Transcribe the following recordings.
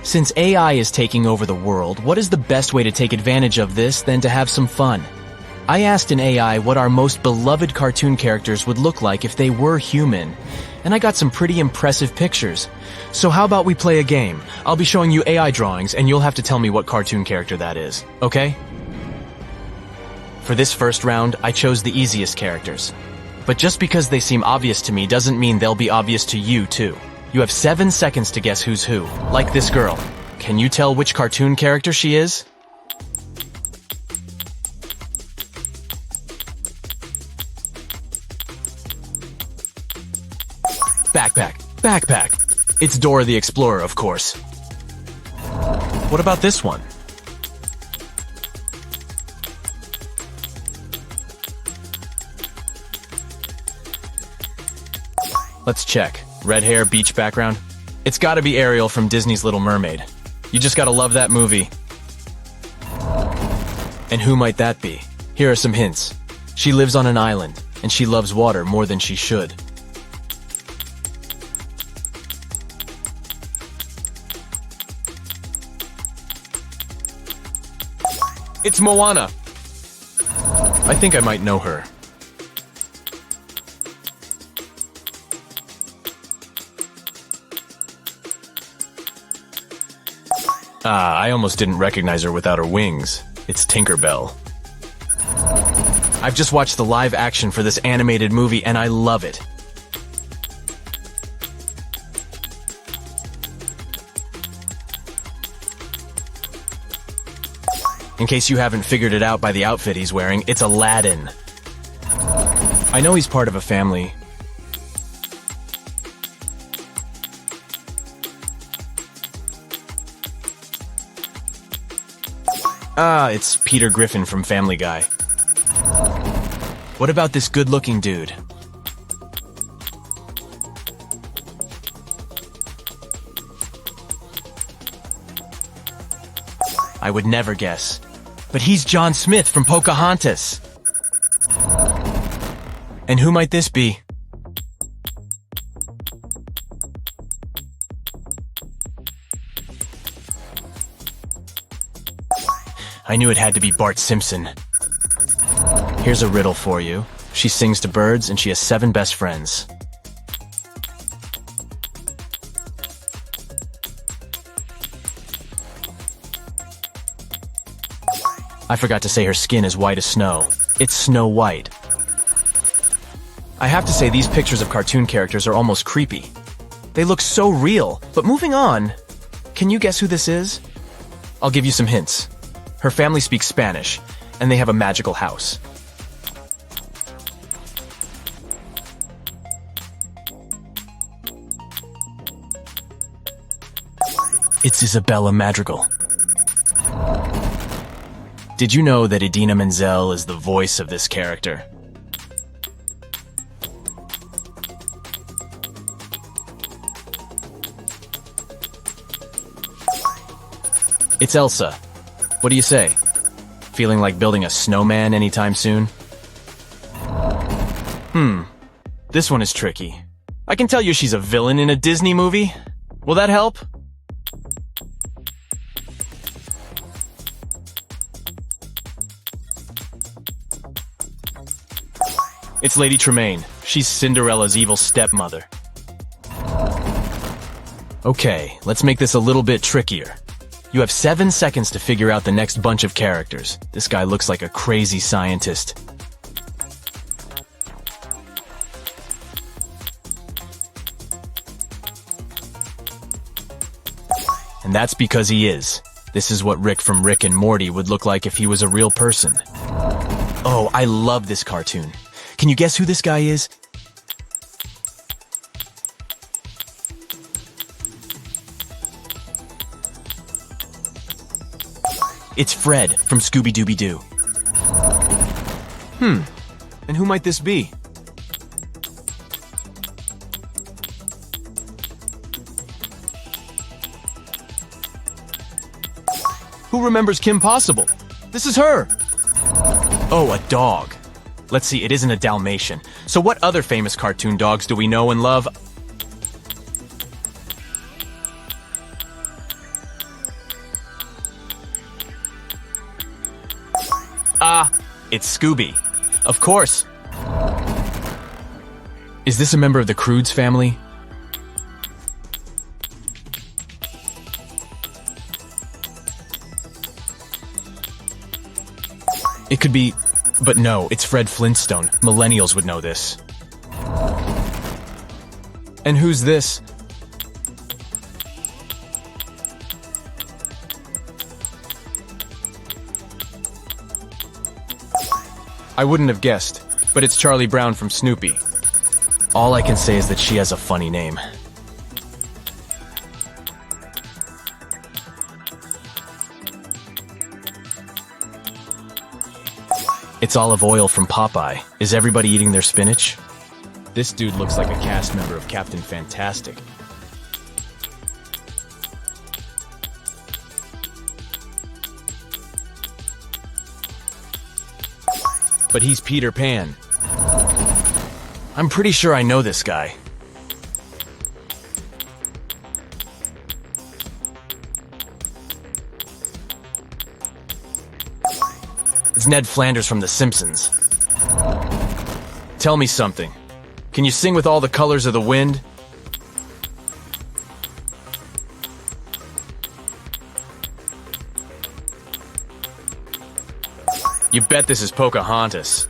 Since AI is taking over the world, what is the best way to take advantage of this than to have some fun? I asked an AI what our most beloved cartoon characters would look like if they were human, and I got some pretty impressive pictures. So how about we play a game? I'll be showing you AI drawings, and you'll have to tell me what cartoon character that is, okay? For this first round, I chose the easiest characters. But just because they seem obvious to me doesn't mean they'll be obvious to you, too. You have 7 seconds to guess who's who, like this girl. Can you tell which cartoon character she is? Backpack. It's Dora the Explorer, of course. What about this one? Let's check. Red hair, beach background. It's gotta be Ariel from Disney's Little Mermaid. You just gotta love that movie. And who might that be? Here are some hints. She lives on an island, and she loves water more than she should. It's Moana. I think I might know her. I almost didn't recognize her without her wings. It's Tinkerbell. I've just watched the live action for this animated movie and I love it. In case you haven't figured it out by the outfit he's wearing, it's Aladdin. I know he's part of a family. It's Peter Griffin from Family Guy. What about this good-looking dude? I would never guess. But he's John Smith from Pocahontas. And who might this be? I knew it had to be Bart Simpson. Here's a riddle for you. She sings to birds and she has 7 best friends. I forgot to say her skin is white as snow. It's Snow White. I have to say these pictures of cartoon characters are almost creepy. They look so real, but moving on. Can you guess who this is? I'll give you some hints. Her family speaks Spanish, and they have a magical house. It's Isabella Madrigal. Did you know that Idina Menzel is the voice of this character? It's Elsa. What do you say? Feeling like building a snowman anytime soon? This one is tricky. I can tell you she's a villain in a Disney movie. Will that help? It's Lady Tremaine. She's Cinderella's evil stepmother. Okay, let's make this a little bit trickier. You have 7 seconds to figure out the next bunch of characters. This guy looks like a crazy scientist. And that's because he is. This is what Rick from Rick and Morty would look like if he was a real person. Oh, I love this cartoon. Can you guess who this guy is? It's Fred from Scooby-Dooby-Doo. And who might this be? Who remembers Kim Possible? This is her! Oh, a dog. Let's see, it isn't a Dalmatian. So what other famous cartoon dogs do we know and love? It's Scooby. Of course. Is this a member of the Croods family? It could be, but no, it's Fred Flintstone. Millennials would know this. And who's this? I wouldn't have guessed, but it's Charlie Brown from Snoopy. All I can say is that she has a funny name. It's Olive Oyl from Popeye. Is everybody eating their spinach? This dude looks like a cast member of Captain Fantastic. But he's Peter Pan. I'm pretty sure I know this guy. It's Ned Flanders from The Simpsons. Tell me something. Can you sing with all the colors of the wind? You bet this is Pocahontas.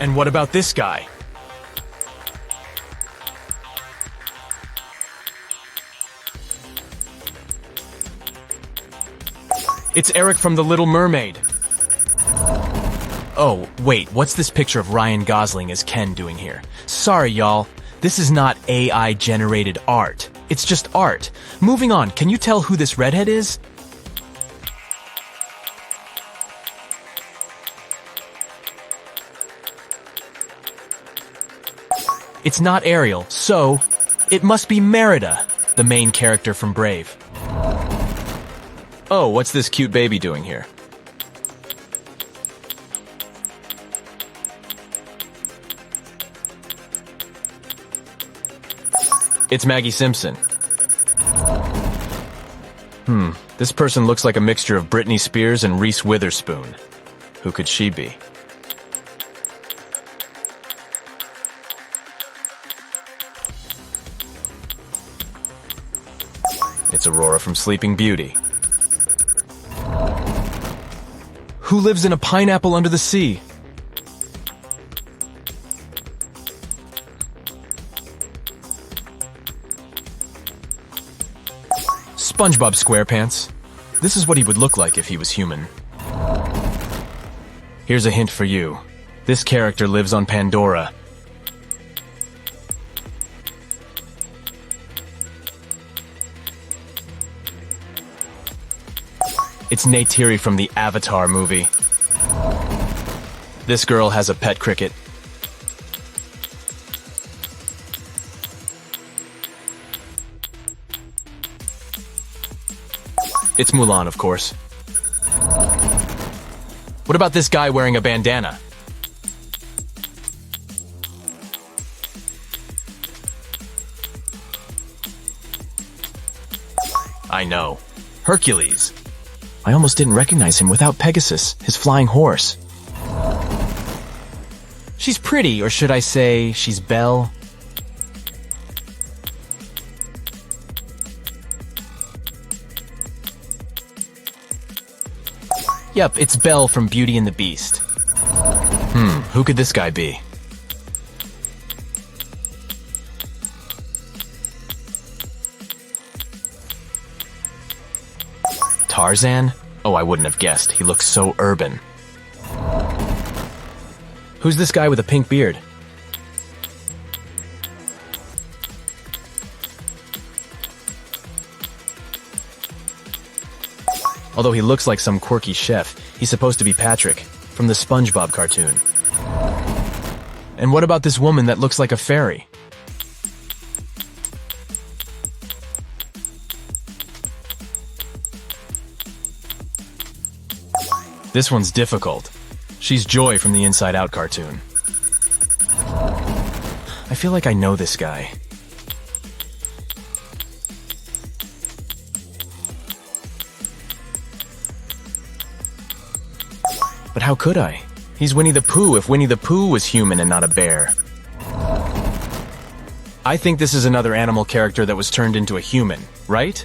And what about this guy? It's Eric from The Little Mermaid. Oh, wait, what's this picture of Ryan Gosling as Ken doing here? Sorry, y'all. This is not AI-generated art. It's just art. Moving on, can you tell who this redhead is? It's not Ariel, so it must be Merida, the main character from Brave. Oh, what's this cute baby doing here? It's Maggie Simpson. This person looks like a mixture of Britney Spears and Reese Witherspoon. Who could she be? It's Aurora from Sleeping Beauty. Who lives in a pineapple under the sea? SpongeBob SquarePants. This is what he would look like if he was human. Here's a hint for you. This character lives on Pandora. It's Neytiri from the Avatar movie. This girl has a pet cricket. It's Mulan, of course. What about this guy wearing a bandana? I know. Hercules. I almost didn't recognize him without Pegasus, his flying horse. She's pretty, or should I say, she's Belle. Yep, it's Belle from Beauty and the Beast. Who could this guy be? Tarzan? Oh, I wouldn't have guessed. He looks so urban. Who's this guy with a pink beard? Although he looks like some quirky chef, he's supposed to be Patrick, from the SpongeBob cartoon. And what about this woman that looks like a fairy? This one's difficult. She's Joy from the Inside Out cartoon. I feel like I know this guy. But how could I? He's Winnie the Pooh if Winnie the Pooh was human and not a bear. I think this is another animal character that was turned into a human, right?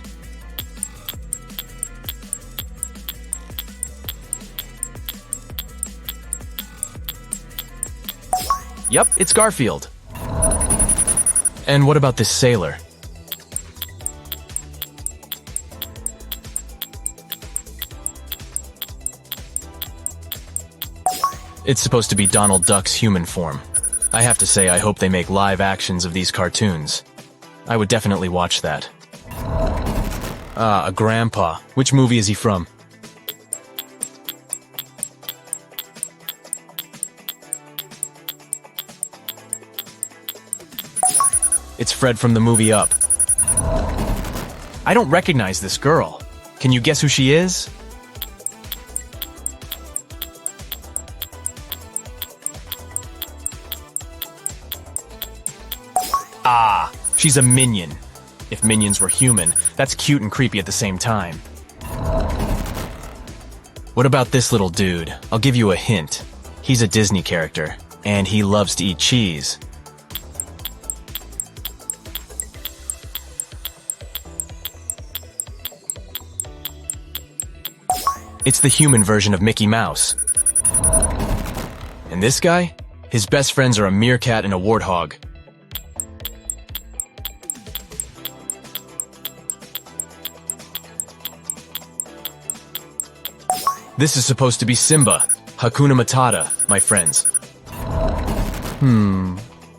Yep, it's Garfield. And what about this sailor? It's supposed to be Donald Duck's human form. I have to say, I hope they make live actions of these cartoons. I would definitely watch that. Ah, a grandpa. Which movie is he from? It's Fred from the movie Up. I don't recognize this girl. Can you guess who she is? Ah, she's a minion. If minions were human, that's cute and creepy at the same time. What about this little dude? I'll give you a hint. He's a Disney character, and he loves to eat cheese. It's the human version of Mickey Mouse. And this guy? His best friends are a meerkat and a warthog. This is supposed to be Simba. Hakuna Matata, my friends.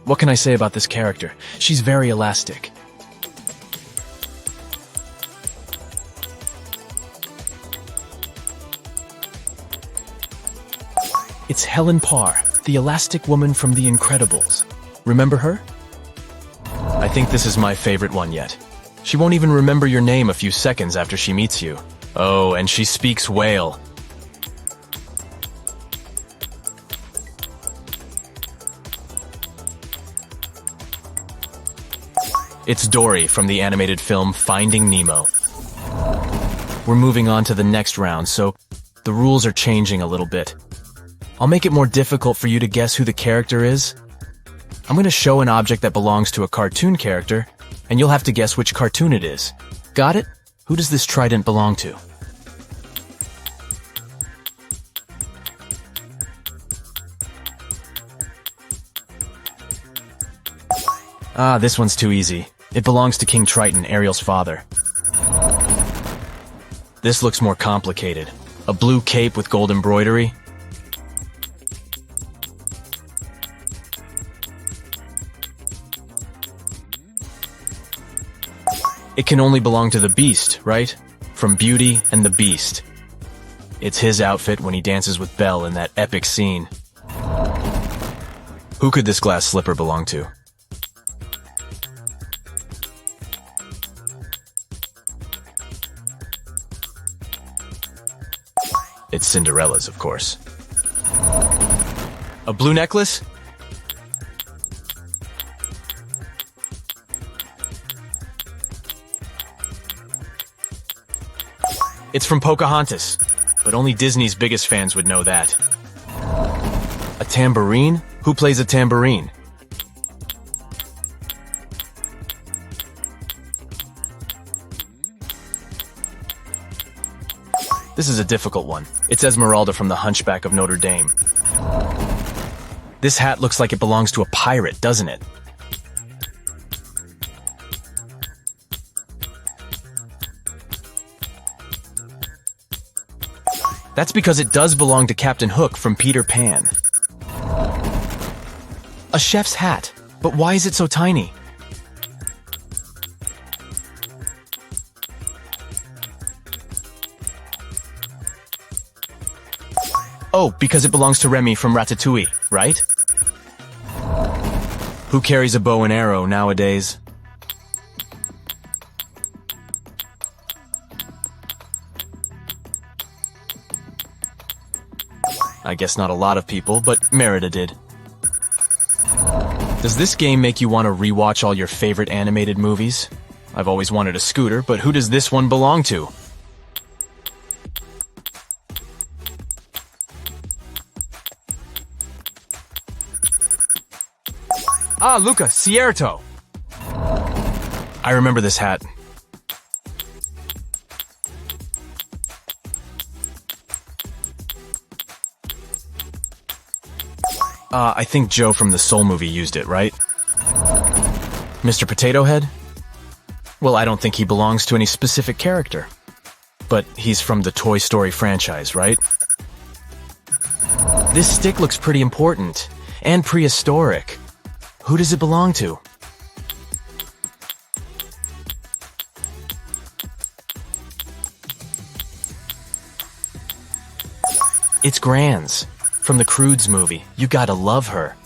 What can I say about this character? She's very elastic. It's Helen Parr, the elastic woman from The Incredibles. Remember her? I think this is my favorite one yet. She won't even remember your name a few seconds after she meets you. Oh, and she speaks whale. It's Dory from the animated film Finding Nemo. We're moving on to the next round, so the rules are changing a little bit. I'll make it more difficult for you to guess who the character is. I'm going to show an object that belongs to a cartoon character, and you'll have to guess which cartoon it is. Got it? Who does this trident belong to? Ah, this one's too easy. It belongs to King Triton, Ariel's father. This looks more complicated. A blue cape with gold embroidery. It can only belong to the Beast, right? From Beauty and the Beast. It's his outfit when he dances with Belle in that epic scene. Who could this glass slipper belong to? It's Cinderella's, of course. A blue necklace? It's from Pocahontas, but only Disney's biggest fans would know that. A tambourine? Who plays a tambourine? This is a difficult one. It's Esmeralda from The Hunchback of Notre Dame. This hat looks like it belongs to a pirate, doesn't it? That's because it does belong to Captain Hook from Peter Pan. A chef's hat, but why is it so tiny? Oh, because it belongs to Remy from Ratatouille, right? Who carries a bow and arrow nowadays? I guess not a lot of people, but Merida did. Does this game make you want to rewatch all your favorite animated movies? I've always wanted a scooter, but who does this one belong to? Ah, Luca, Cierto! I remember this hat. I think Joe from the Soul movie used it, right? Mr. Potato Head? Well, I don't think he belongs to any specific character. But he's from the Toy Story franchise, right? This stick looks pretty important and prehistoric. Who does it belong to? It's Granz, from the Croods movie. You gotta love her.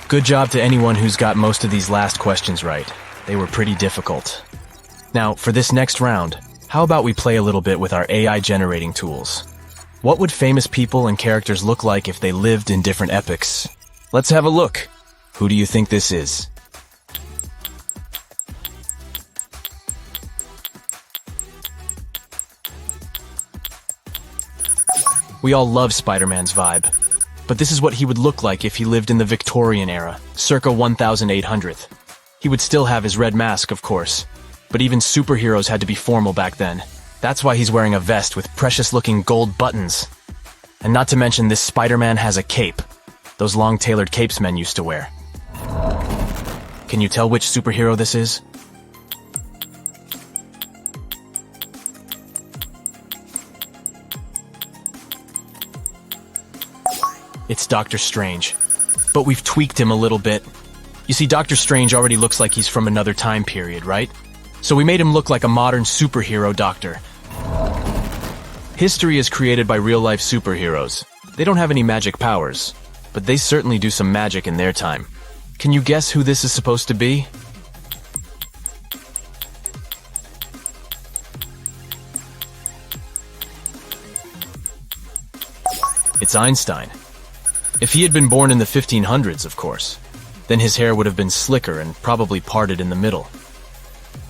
Good job to anyone who's got most of these last questions right. They were pretty difficult. Now, for this next round, how about we play a little bit with our AI generating tools? What would famous people and characters look like if they lived in different epochs? Let's have a look. Who do you think this is? We all love Spider-Man's vibe, but this is what he would look like if he lived in the Victorian era, circa 1800. He would still have his red mask, of course, but even superheroes had to be formal back then. That's why he's wearing a vest with precious-looking gold buttons. And not to mention this Spider-Man has a cape, those long tailored capes men used to wear. Can you tell which superhero this is? It's Doctor Strange, but we've tweaked him a little bit. You see, Doctor Strange already looks like he's from another time period, right? So we made him look like a modern superhero doctor. History is created by real-life superheroes. They don't have any magic powers, but they certainly do some magic in their time. Can you guess who this is supposed to be? It's Einstein. If he had been born in the 1500s, of course, then his hair would have been slicker and probably parted in the middle.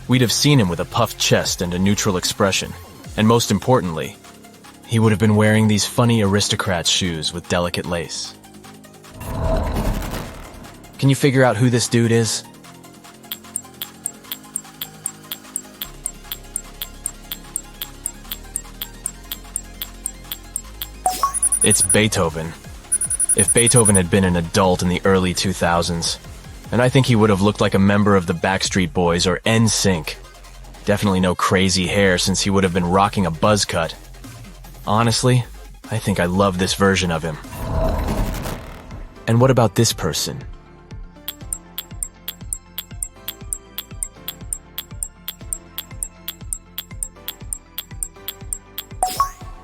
We'd have seen him with a puffed chest and a neutral expression, and most importantly, he would have been wearing these funny aristocrat's shoes with delicate lace. Can you figure out who this dude is? It's Beethoven. If Beethoven had been an adult in the early 2000s, then I think he would have looked like a member of the Backstreet Boys or NSYNC. Definitely no crazy hair since he would have been rocking a buzz cut. Honestly, I think I love this version of him. And what about this person?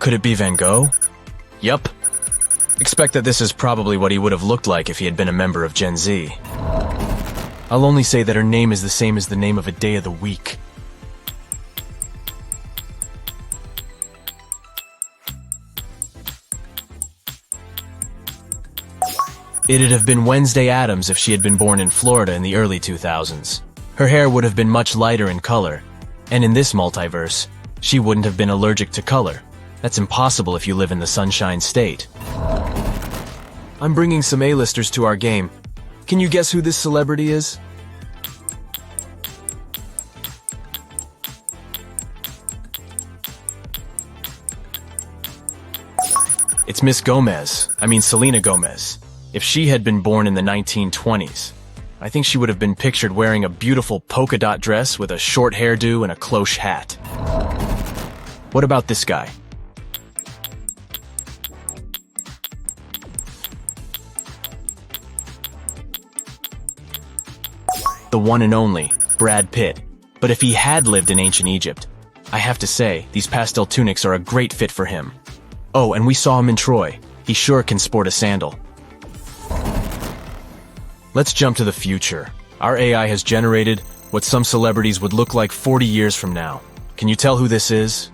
Could it be Van Gogh? Yup. Expect that this is probably what he would have looked like if he had been a member of Gen Z. I'll only say that her name is the same as the name of a day of the week. It'd have been Wednesday Addams if she had been born in Florida in the early 2000s. Her hair would have been much lighter in color, and in this multiverse, she wouldn't have been allergic to color. That's impossible if you live in the Sunshine State. I'm bringing some A-listers to our game. Can you guess who this celebrity is? It's Miss Gomez. I mean Selena Gomez. If she had been born in the 1920s, I think she would have been pictured wearing a beautiful polka dot dress with a short hairdo and a cloche hat. What about this guy? The one and only, Brad Pitt. But if he had lived in ancient Egypt, I have to say, these pastel tunics are a great fit for him. Oh, and we saw him in Troy. He sure can sport a sandal. Let's jump to the future. Our AI has generated what some celebrities would look like 40 years from now. Can you tell who this is?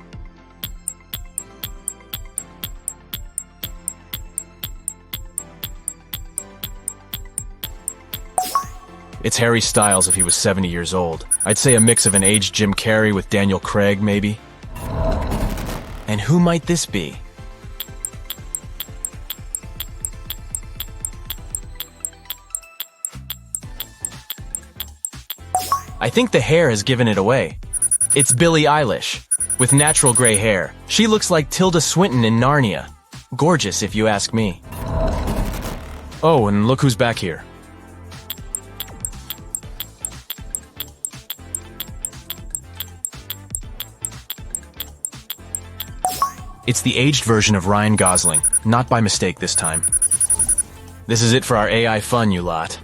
It's Harry Styles if he was 70 years old. I'd say a mix of an aged Jim Carrey with Daniel Craig, maybe. And who might this be? I think the hair has given it away. It's Billie Eilish, with natural gray hair. She looks like Tilda Swinton in Narnia. Gorgeous, if you ask me. Oh, and look who's back here. It's the aged version of Ryan Gosling, not by mistake this time. This is it for our AI fun, you lot.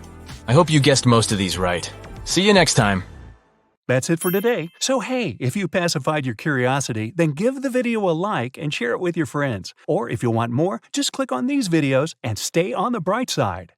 I hope you guessed most of these right. See you next time. That's it for today. So hey, if you pacified your curiosity, then give the video a like and share it with your friends. Or if you want more, just click on these videos and stay on the bright side.